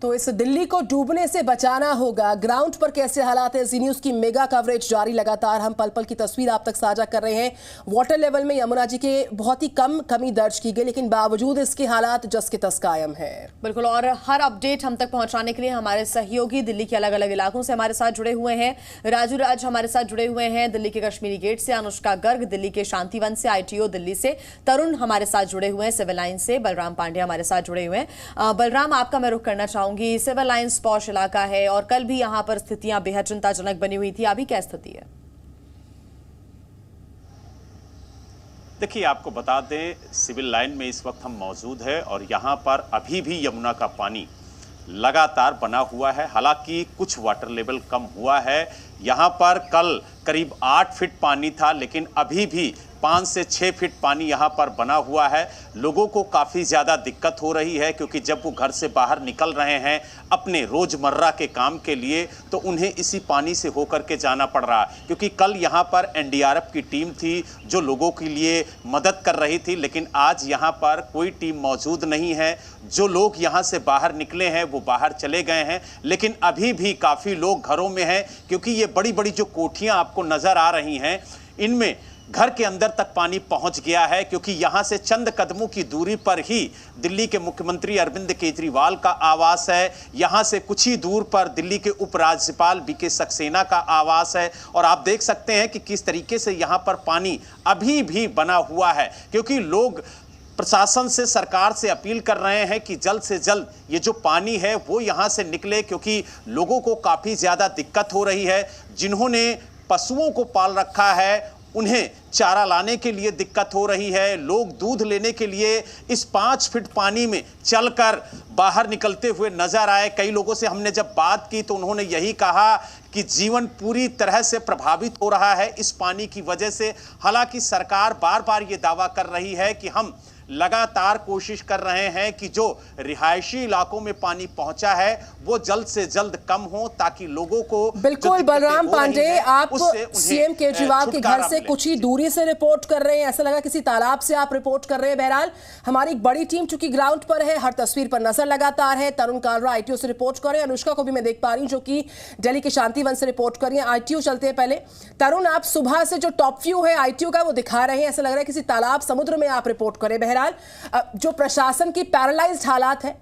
तो इस दिल्ली को डूबने से बचाना होगा। ग्राउंड पर कैसे हालात है, जी न्यूज़ की मेगा कवरेज जारी, लगातार हम पल पल की तस्वीर आप तक साझा कर रहे हैं। वाटर लेवल में यमुना जी के बहुत ही कम कमी दर्ज की गई, लेकिन बावजूद इसके हालात जस के तस कायम है। बिल्कुल, और हर अपडेट हम तक पहुंचाने के लिए हमारे सहयोगी दिल्ली के अलग अलग इलाकों से हमारे साथ जुड़े हुए हैं। राजू राज हमारे साथ जुड़े हुए हैं दिल्ली के कश्मीरी गेट से, अनुष्का गर्ग दिल्ली के शांतिवन से, ITO दिल्ली से, तरुण हमारे साथ जुड़े हुए हैं सिविल लाइन से, बलराम पांडे हमारे साथ जुड़े हुए हैं। बलराम, आपका मैं रुख करना चाहूंगी। सिविल लाइन पॉश इलाका है और कल भी यहां पर स्थितियां बेहद चिंताजनक बनी हुई थी, अभी क्या स्थिति है? देखिए, आपको बता दें, सिविल लाइन में इस वक्त हम मौजूद हैं और यहां पर अभी भी यमुना का पानी लगातार बना हुआ है। हालांकि कुछ वाटर लेवल कम हुआ है। यहां पर कल करीब 8 फीट पानी था, लेकिन अभी भी 5 से 6 फीट पानी यहां पर बना हुआ है। लोगों को काफ़ी ज़्यादा दिक्कत हो रही है, क्योंकि जब वो घर से बाहर निकल रहे हैं अपने रोज़मर्रा के काम के लिए, तो उन्हें इसी पानी से होकर के जाना पड़ रहा है। क्योंकि कल यहां पर NDRF की टीम थी जो लोगों के लिए मदद कर रही थी, लेकिन आज यहां पर कोई टीम मौजूद नहीं है। जो लोग यहां से बाहर निकले हैं वो बाहर चले गए हैं, लेकिन अभी भी काफ़ी लोग घरों में हैं, क्योंकि ये बड़ी बड़ी जो कोठियाँ आपको नज़र आ रही हैं, इनमें घर के अंदर तक पानी पहुंच गया है। क्योंकि यहां से चंद कदमों की दूरी पर ही दिल्ली के मुख्यमंत्री अरविंद केजरीवाल का आवास है। यहां से कुछ ही दूर पर दिल्ली के उपराज्यपाल BK सक्सेना का आवास है। और आप देख सकते हैं कि किस तरीके से यहां पर पानी अभी भी बना हुआ है, क्योंकि लोग प्रशासन से, सरकार से अपील कर रहे हैं कि जल्द से जल्द ये जो पानी है वो यहां से निकले, क्योंकि लोगों को काफ़ी ज़्यादा दिक्कत हो रही है। जिन्होंने पशुओं को पाल रखा है उन्हें चारा लाने के लिए दिक्कत हो रही है। लोग दूध लेने के लिए इस 5 फीट पानी में चलकर बाहर निकलते हुए नजर आए। कई लोगों से हमने जब बात की तो उन्होंने यही कहा कि जीवन पूरी तरह से प्रभावित हो रहा है इस पानी की वजह से। हालांकि सरकार बार बार ये दावा कर रही है कि हम लगातार कोशिश कर रहे हैं कि जो रिहायशी इलाकों में पानी पहुंचा है वो जल्द से जल्द कम हो, ताकि लोगों को। बिल्कुल बलराम पांडे, आप CM केजरीवाल के घर से कुछ ही दूरी से रिपोर्ट कर रहे हैं, ऐसा लगा किसी तालाब से आप रिपोर्ट कर रहे हैं। बहरहाल हमारी एक बड़ी टीम चूंकि ग्राउंड पर है, हर तस्वीर पर नजर लगातार है। तरुण कालरा ITO से रिपोर्ट कर रहे हैं, अनुष्का को भी मैं देख पा रही हूँ जो कि दिल्ली के शांतिवन से रिपोर्ट कर रही है। ITO चलते हैं पहले। तरुण, आप सुबह से जो टॉप व्यू है ITO का वो दिखा रहे हैं, ऐसा लग रहा है किसी तालाब समुद्र में आप रिपोर्ट करें। बहरहाल जो प्रशासन की पैरालाइज्ड हालात है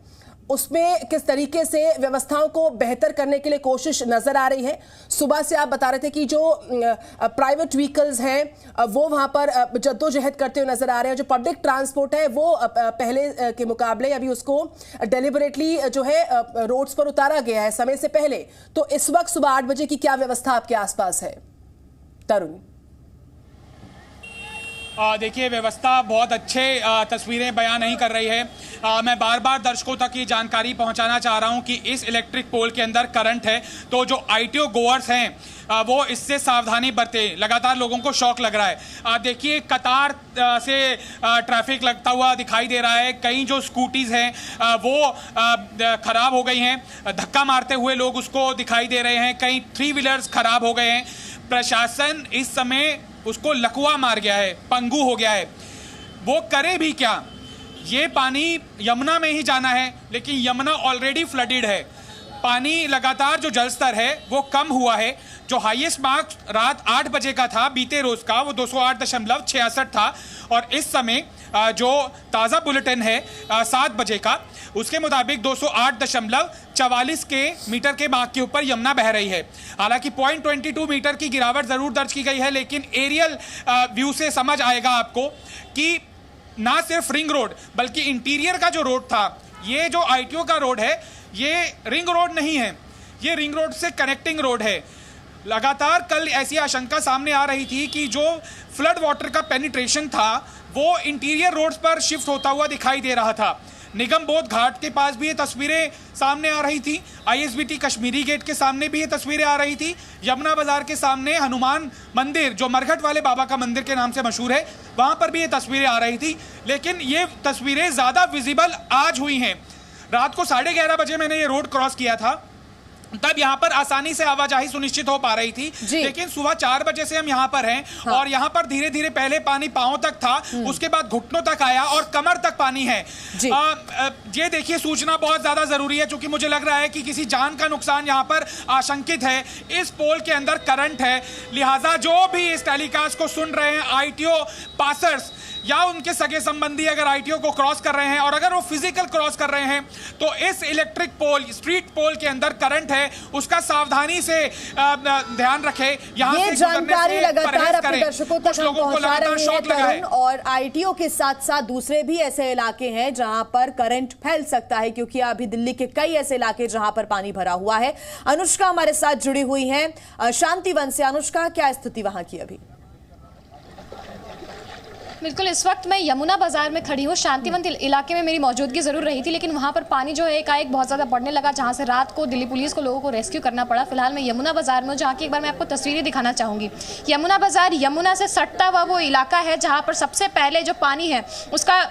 उसमें किस तरीके से व्यवस्थाओं को बेहतर करने के लिए कोशिश नजर आ रही है? सुबह से आप बता रहे थे कि जो प्राइवेट व्हीकल्स हैं वो वहां पर जद्दोजहद करते हुए नजर आ रहे हैं। जो पब्लिक ट्रांसपोर्ट है वो पहले के मुकाबले अभी उसको डेलिबरेटली जो है रोड्स पर उतारा गया है समय से पहले। तो इस वक्त सुबह 8 बजे की क्या व्यवस्था आपके आसपास है? तरुण, देखिए, व्यवस्था बहुत अच्छे तस्वीरें बयान नहीं कर रही है। मैं बार बार दर्शकों तक ये जानकारी पहुंचाना चाह रहा हूं कि इस इलेक्ट्रिक पोल के अंदर करंट है, तो जो ITO गोअर्स हैं वो इससे सावधानी बरते। लगातार लोगों को शॉक लग रहा है। देखिए, कतार से ट्रैफिक लगता हुआ दिखाई दे रहा है। कई जो स्कूटीज हैं वो खराब हो गई हैं, धक्का मारते हुए लोग उसको दिखाई दे रहे हैं। कई 3 व्हीलर्स खराब हो गए हैं। प्रशासन इस समय उसको लकवा मार गया है, पंगु हो गया है। वो करे भी क्या? ये पानी यमुना में ही जाना है, लेकिन यमुना ऑलरेडी फ्लडेड है। पानी लगातार जो जल स्तर है वो कम हुआ है। जो हाईएस्ट मार्क रात 8 बजे का था बीते रोज का, वो 208.66 था, और इस समय जो ताज़ा बुलेटिन है 7 बजे का, उसके मुताबिक 208.44 के मीटर के मार्क के ऊपर यमुना बह रही है। हालांकि 0.22 मीटर की गिरावट जरूर दर्ज की गई है, लेकिन एरियल व्यू से समझ आएगा आपको कि ना सिर्फ रिंग रोड बल्कि इंटीरियर का जो रोड था, ये जो ITO का रोड है ये रिंग रोड नहीं है, ये रिंग रोड से कनेक्टिंग रोड है। लगातार कल ऐसी आशंका सामने आ रही थी कि जो फ्लड वाटर का पेनिट्रेशन था वो इंटीरियर रोड्स पर शिफ्ट होता हुआ दिखाई दे रहा था। निगम बोध घाट के पास भी ये तस्वीरें सामने आ रही थी। ISBT कश्मीरी गेट के सामने भी ये तस्वीरें आ रही थी। यमुना बाजार के सामने हनुमान मंदिर, जो मरघट वाले बाबा का मंदिर के नाम से मशहूर है, वहां पर भी ये तस्वीरें आ रही थी। लेकिन ये तस्वीरें ज्यादा विजिबल आज हुई हैं। रात को 11:30 बजे मैंने ये रोड क्रॉस किया था। तब यहाँ पर आसानी से आवाजाही सुनिश्चित हो पा रही थी। लेकिन सुबह 4 बजे से हम यहाँ पर हैं। हाँ। और यहाँ पर धीरे धीरे पहले पानी पांव तक था, उसके बाद घुटनों तक आया और कमर तक पानी है। ये देखिए, सूचना बहुत ज्यादा जरूरी है, क्योंकि मुझे लग रहा है कि किसी जान का नुकसान यहाँ पर आशंकित है। इस पोल के अंदर करंट है, लिहाजा जो भी इस टेलीकास्ट को सुन रहे हैं, आईटीओ पासर्स या उनके सगे संबंधी अगर आईटीओ को क्रॉस कर रहे हैं और अगर वो फिजिकल क्रॉस कर रहे हैं, तो इस इलेक्ट्रिक पोल, स्ट्रीट पोल के अंदर करंट है, उसका सावधानी से ध्यान रखें। यहाँ ये जानकारी लगातार अपने दर्शकों तक हम पहुंचा रहे हैं तरुण, और आईटीओ के साथ साथ दूसरे भी ऐसे इलाके हैं जहां पर करंट फैल सकता है, क्योंकि अभी दिल्ली के कई ऐसे इलाके जहां पर पानी भरा हुआ है। अनुष्का हमारे साथ जुड़ी हुई है शांतिवन से। अनुष्का, क्या स्थिति वहां की अभी? बिल्कुल, इस वक्त मैं यमुना बाजार में खड़ी हूँ। शांतिवन इलाके में मेरी मौजूदगी जरूर रही थी, लेकिन वहाँ पर पानी जो है एकाएक बहुत ज़्यादा बढ़ने लगा, जहाँ से रात को दिल्ली पुलिस को लोगों को रेस्क्यू करना पड़ा। फिलहाल मैं यमुना बाजार में हूँ, जहाँ की एक बार मैं आपको तस्वीरें दिखाना चाहूँगी। यमुना बाजार यमुना से सटता हुआ वो इलाका है जहाँ पर सबसे पहले जो पानी है उसका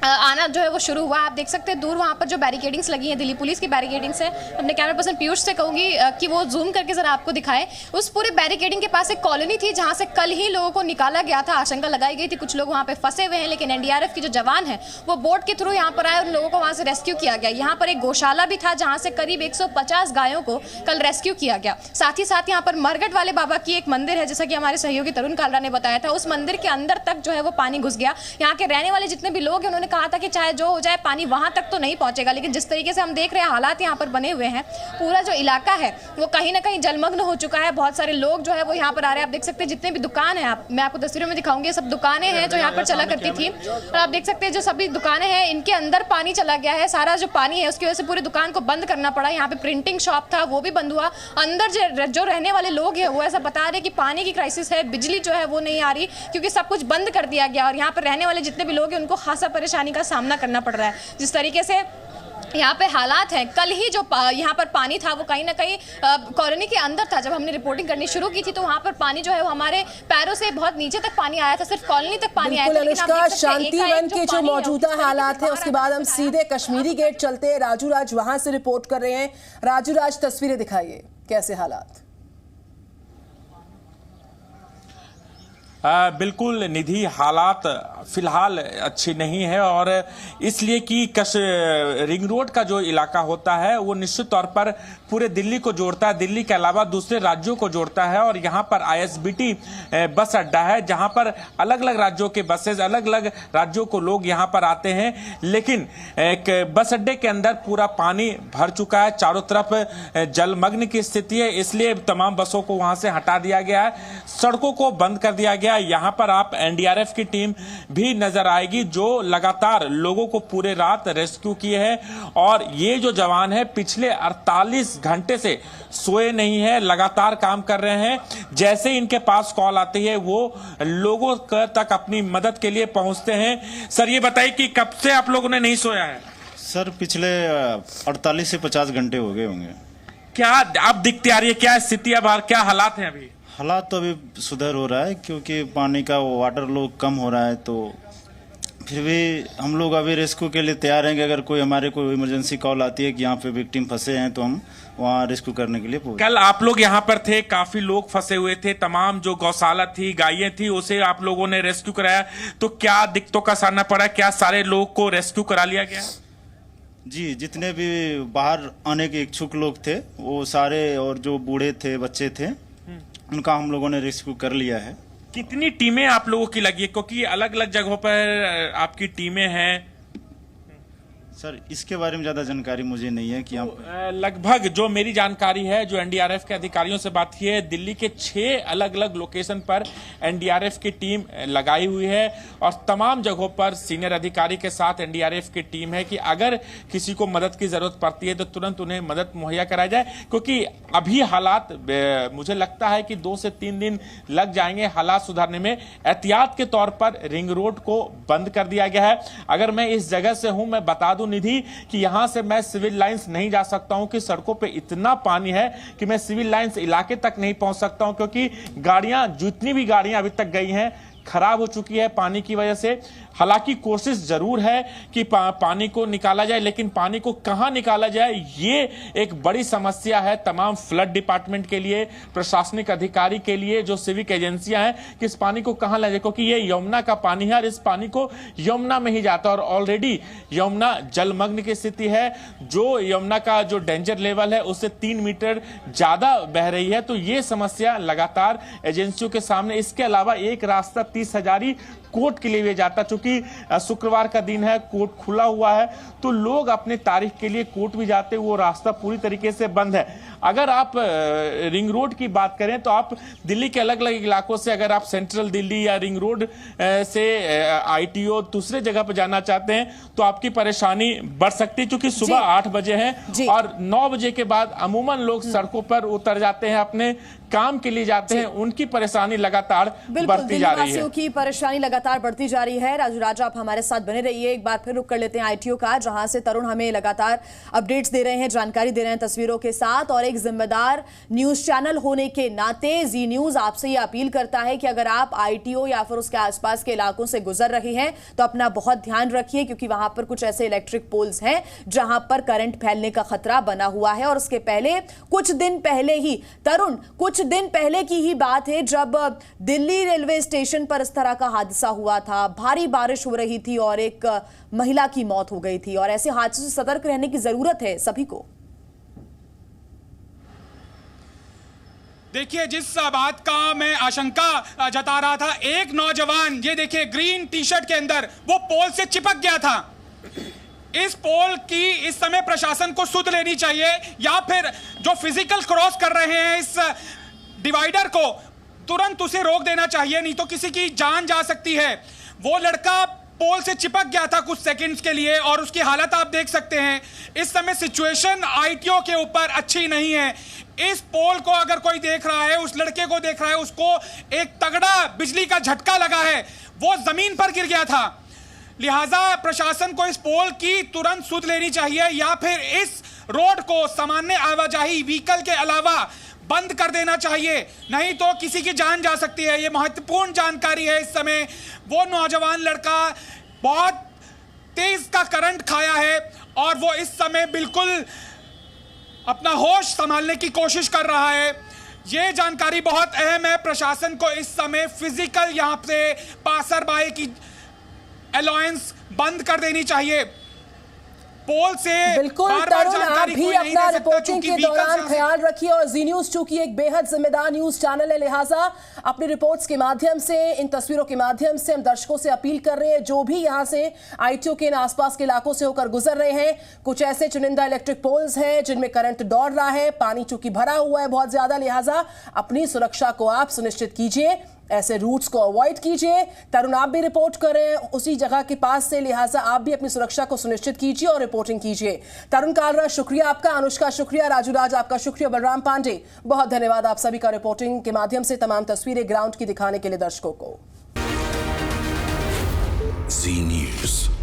आना जो है वो शुरू हुआ। आप देख सकते हैं दूर वहाँ पर जो बैरिकेडिंग्स लगी हैं, दिल्ली पुलिस की बैरिकेडिंग्स है। अपने कैमरा पर्सन पीयूष से कहूँगी कि वो जूम करके जरा आपको दिखाए। उस पूरे बैरिकेडिंग के पास एक कॉलोनी थी जहाँ से कल ही लोगों को निकाला गया था। आशंका लगाई गई थी कुछ लोग वहाँ पे फंसे हुए हैं, लेकिन एनडीआरएफ के जो जवान हैं वो बोट के थ्रू यहाँ पर आए और लोगों को वहाँ से रेस्क्यू किया गया। यहाँ पर एक गौशाला भी था जहाँ से करीब 150 गायों को कल रेस्क्यू किया गया। साथ ही साथ यहाँ पर मरघट वाले बाबा की एक मंदिर है, जैसा कि हमारे सहयोगी तरुण कालरा ने बताया था। उस मंदिर के अंदर तक जो है वो पानी घुस गया। यहाँ के रहने वाले जितने भी लोग हैं उन्होंने कहा था कि चाहे जो हो जाए पानी वहां तक तो नहीं पहुंचेगा, लेकिन जिस तरीके से हम देख रहे हैं हालात यहाँ पर बने हुए हैं, पूरा जो इलाका है वो कहीं ना कहीं जलमग्न हो चुका है। बहुत सारे लोग जो है वो यहाँ पर आ रहे हैं। आप देख सकते हैं जितने भी दुकान है, मैं आपको तस्वीरों में दिखाऊंगी, सब दुकानें हैं जो यहाँ पर चला करती थी। और आप देख सकते हैं जो सभी दुकानें हैं इनके अंदर पानी चला गया है। सारा जो पानी है उसकी वजह से पूरी दुकान को बंद करना पड़ा। यहाँ पे प्रिंटिंग शॉप था वो भी बंद हुआ। अंदर जो रहने वाले लोग हैं वो ऐसा बता रहे कि पानी की क्राइसिस है, बिजली जो है वो नहीं आ रही क्योंकि सब कुछ बंद कर दिया गया। और यहाँ पर रहने वाले जितने भी लोग हैं उनको खासा परेशानी का सामना करना पड़ रहा है। जिस तरीके से यहाँ पे हालात हैं, कल ही जो यहाँ पर पानी था वो कहीं ना कहीं कॉलोनी के अंदर था। जब हमने रिपोर्टिंग करनी शुरू की थी तो वहाँ पर पानी जो है वो हमारे पैरों से बहुत नीचे तक पानी आया था, सिर्फ कॉलोनी तक पानी आया था। अनुष्का, शांतिवन के जो मौजूदा हालात है उसके बाद हम सीधे कश्मीरी गेट चलते हैं। राजू राज वहां से रिपोर्ट कर रहे हैं। राजू राज, तस्वीरें दिखाइए, कैसे हालात? बिल्कुल निधि, हालात फिलहाल अच्छी नहीं है, और इसलिए कि रिंग रोड का जो इलाका होता है वो निश्चित तौर पर पूरे दिल्ली को जोड़ता है, दिल्ली के अलावा दूसरे राज्यों को जोड़ता है। और यहाँ पर आईएसबीटी बस अड्डा है जहाँ पर अलग अलग राज्यों के बसेज, अलग अलग राज्यों को लोग यहाँ पर आते हैं। लेकिन एक बस अड्डे के अंदर पूरा पानी भर चुका है, चारों तरफ जलमग्न की स्थिति है, इसलिए तमाम बसों को वहां से हटा दिया गया है, सड़कों को बंद कर दिया गया। यहाँ पर आप एनडीआरएफ की टीम भी नजर आएगी जो लगातार लोगों को पूरे रात रेस्क्यू किए हैं। और ये जो जवान है पिछले 48 घंटे से सोए नहीं है, लगातार काम कर रहे हैं। जैसे ही इनके पास कॉल आती है वो लोगों तक अपनी मदद के लिए पहुंचते हैं। सर ये बताइए कि कब से आप लोगों ने नहीं सोया है? सर पिछले 48 से 50 घंटे हो गए होंगे। क्या अब दिखती आ रही है, क्या स्थिति अब, क्या हालात हैं अभी? हालात तो अभी सुधर हो रहा है क्योंकि पानी का वाटर लोग कम हो रहा है, तो फिर भी हम लोग अभी रेस्क्यू के लिए तैयार हैं कि अगर हमारे कोई इमरजेंसी कॉल आती है कि यहाँ पे विक्टिम फंसे हैं तो हम वहाँ रेस्क्यू करने के लिए पहुंचे। कल आप लोग यहाँ पर थे, काफी लोग फंसे हुए थे, तमाम जो गौशाला थी, गायें थी, उसे आप लोगों ने रेस्क्यू कराया, तो क्या दिक्कतों का सामना पड़ा? क्या सारे लोग को रेस्क्यू करा लिया गया? जी, जितने भी बाहर आने के इच्छुक लोग थे वो सारे, और जो बूढ़े थे, बच्चे थे, उनका हम लोगों ने रेस्क्यू कर लिया है। कितनी टीमें आप लोगों की लगी है, क्योंकि अलग अलग जगहों पर आपकी टीमें हैं? सर इसके बारे में ज्यादा जानकारी मुझे नहीं है कि लगभग जो मेरी जानकारी है, जो एनडीआरएफ के अधिकारियों से बात की है, दिल्ली के 6 अलग अलग लोकेशन पर एनडीआरएफ की टीम लगाई हुई है और तमाम जगहों पर सीनियर अधिकारी के साथ एनडीआरएफ की टीम है कि अगर किसी को मदद की जरूरत पड़ती है तो तुरंत उन्हें मदद मुहैया कराई जाए। क्योंकि अभी हालात, मुझे लगता है कि 2 से 3 दिन लग जाएंगे हालात सुधारने में। एहतियात के तौर पर रिंग रोड को बंद कर दिया गया है। अगर मैं इस जगह से हूं, मैं बता दूं निधि कि यहां से मैं सिविल लाइंस नहीं जा सकता हूं कि सड़कों पे इतना पानी है कि मैं सिविल लाइंस इलाके तक नहीं पहुंच सकता हूं, क्योंकि गाड़ियां, जितनी भी गाड़ियां अभी तक गई हैं, खराब हो चुकी है पानी की वजह से। हालांकि कोशिश जरूर है कि पानी को निकाला जाए, लेकिन पानी को कहां निकाला जाए ये एक बड़ी समस्या है तमाम फ्लड डिपार्टमेंट के लिए, प्रशासनिक अधिकारी के लिए, जो सिविक एजेंसियां हैं कि इस पानी को कहां ले जाए, क्योंकि ये यमुना का पानी है और इस पानी को यमुना में ही जाता है और ऑलरेडी यमुना जलमग्न की स्थिति है। जो यमुना का जो डेंजर लेवल है उससे 3 मीटर ज्यादा बह रही है। तो ये समस्या लगातार एजेंसियों के सामने। इसके अलावा एक रास्ता 30 हजारी कोर्ट के लिए भी जाता, चूंकि शुक्रवार का दिन है, कोर्ट खुला हुआ है तो लोग अपने तारीख के लिए कोर्ट भी जाते, वो रास्ता पूरी तरीके से बंद है। अगर आप रिंग रोड की बात करें तो आप दिल्ली के अलग अलग इलाकों से अगर आप सेंट्रल दिल्ली या रिंग रोड से आईटीओ दूसरे जगह पर जाना चाहते हैं तो आपकी परेशानी बढ़ सकती है, क्योंकि सुबह 8 बजे है और 9 बजे के बाद अमूमन लोग सड़कों पर उतर जाते हैं, अपने काम के लिए जाते हैं, उनकी परेशानी लगातार बढ़ती जा रही है। की परेशानी लगातार बढ़ती जा रही है। राजू राजा आप हमारे साथ बने रहिए। एक बार फिर रुक कर लेते हैं आईटीओ का, जहां से तरुण हमें लगातार अपडेट्स दे रहे हैं, जानकारी दे रहे हैं तस्वीरों के साथ। और एक जिम्मेदार न्यूज चैनल होने के नाते जी न्यूज आपसे ये अपील करता है कि अगर आप आईटीओ या फिर उसके आसपास के इलाकों से गुजर रहे हैं तो अपना बहुत ध्यान रखिए, क्योंकि वहां पर कुछ ऐसे इलेक्ट्रिक पोल्स हैं जहां पर करंट फैलने का खतरा बना हुआ है। और उसके पहले कुछ दिन पहले ही तरुण, कुछ दिन पहले की ही बात है जब दिल्ली रेलवे स्टेशन पर इस तरह का हादसा हुआ था। भारी बारिश हो रही थी और एक महिला की मौत हो गई थी, और ऐसे हादसों से सतर्क रहने की जरूरत है सभी को। देखिए, जिस बात का मैं आशंका जता रहा था, एक नौजवान ये देखिए ग्रीन टी शर्ट के अंदर वो पोल से चिपक गया था। इस पोल की इस समय प्रशासन को सुध लेनी चाहिए, या फिर जो फिजिकल क्रॉस कर रहे हैं इस डिवाइडर को तुरंत उसे रोक देना चाहिए, नहीं तो किसी की जान जा सकती है। वो लड़का पोल से चिपक गया था कुछ सेकंड्स के लिए और उसकी हालत आप देख सकते हैं। इस समय सिचुएशन आईटीओ के ऊपर अच्छी नहीं है। इस पोल को अगर कोई देख रहा है, उस लड़के को देख रहा है, उसको एक तगड़ा बिजली का झटका लगा है, वो जमीन पर गिर गया था। लिहाजा प्रशासन को इस पोल की तुरंत सुध लेनी चाहिए, या फिर इस रोड को सामान्य आवाजाही व्हीकल के अलावा बंद कर देना चाहिए, नहीं तो किसी की जान जा सकती है। यह महत्वपूर्ण जानकारी है। इस समय वो नौजवान लड़का बहुत तेज का करंट खाया है और वो इस समय बिल्कुल अपना होश संभालने की कोशिश कर रहा है। ये जानकारी बहुत अहम है। प्रशासन को इस समय फिजिकल यहां से पासर बाई की अलायंस बंद कर देनी चाहिए। पोल से बिल्कुल तरुण, आप भी अपना रिपोर्टिंग के दौरान ख्याल रखिए। और जी न्यूज चूंकि एक बेहद जिम्मेदार न्यूज चैनल है, लिहाजा अपनी रिपोर्ट्स के माध्यम से, इन तस्वीरों के माध्यम से हम दर्शकों से अपील कर रहे हैं, जो भी यहां से आईटीओ के इन आसपास के इलाकों से होकर गुजर रहे हैं, कुछ ऐसे चुनिंदा इलेक्ट्रिक पोल्स हैं जिनमें करंट दौड़ रहा है, पानी चूंकि भरा हुआ है बहुत ज्यादा, लिहाजा अपनी सुरक्षा को आप सुनिश्चित कीजिए, ऐसे रूट्स को अवॉइड कीजिए। तरुण, आप भी रिपोर्ट करें उसी जगह के पास से, लिहाजा आप भी अपनी सुरक्षा को सुनिश्चित कीजिए और रिपोर्टिंग कीजिए। तरुण कालरा शुक्रिया आपका, अनुष्का शुक्रिया, राजू राज आपका शुक्रिया, बलराम पांडे बहुत धन्यवाद आप सभी का रिपोर्टिंग के माध्यम से तमाम तस्वीरें ग्राउंड की दिखाने के लिए दर्शकों को। जी न्यूज़।